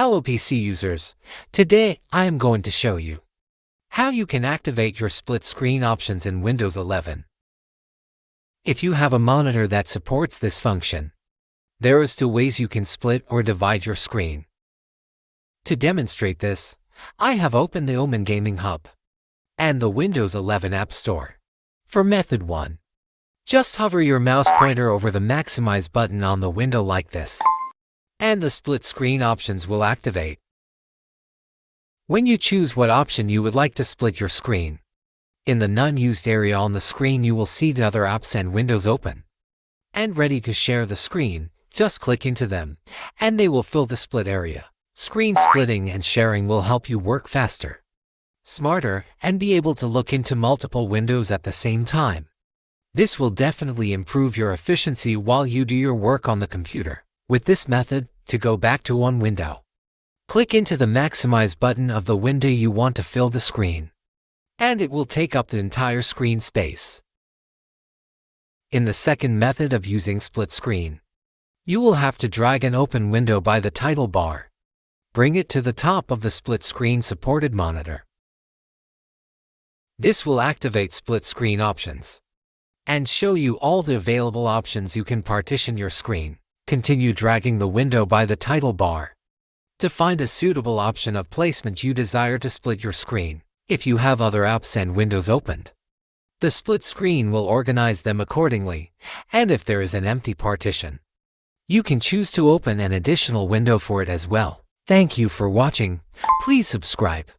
Hello PC users, today I am going to show you how you can activate your split screen options in Windows 11. If you have a monitor that supports this function, there is two ways you can split or divide your screen. To demonstrate this, I have opened the Omen Gaming Hub and the Windows 11 App Store. For method 1, just hover your mouse pointer over the Maximize button on the window like this, and the split screen options will activate. When you choose what option you would like to split your screen, in the None Used area on the screen you will see the other apps and windows open and ready to share the screen. Just click into them, and they will fill the split area. Screen splitting and sharing will help you work faster, smarter, and be able to look into multiple windows at the same time. This will definitely improve your efficiency while you do your work on the computer. With this method, to go back to one window, click into the Maximize button of the window you want to fill the screen, and it will take up the entire screen space. In the second method of using split screen, you will have to drag an open window by the title bar. Bring it to the top of the split screen supported monitor. This will activate split screen options and show you all the available options you can partition your screen. Continue dragging the window by the title bar to find a suitable option of placement you desire to split your screen. If you have other apps and windows opened, the split screen will organize them accordingly, and if there is an empty partition, you can choose to open an additional window for it as well. Thank you for watching. Please subscribe.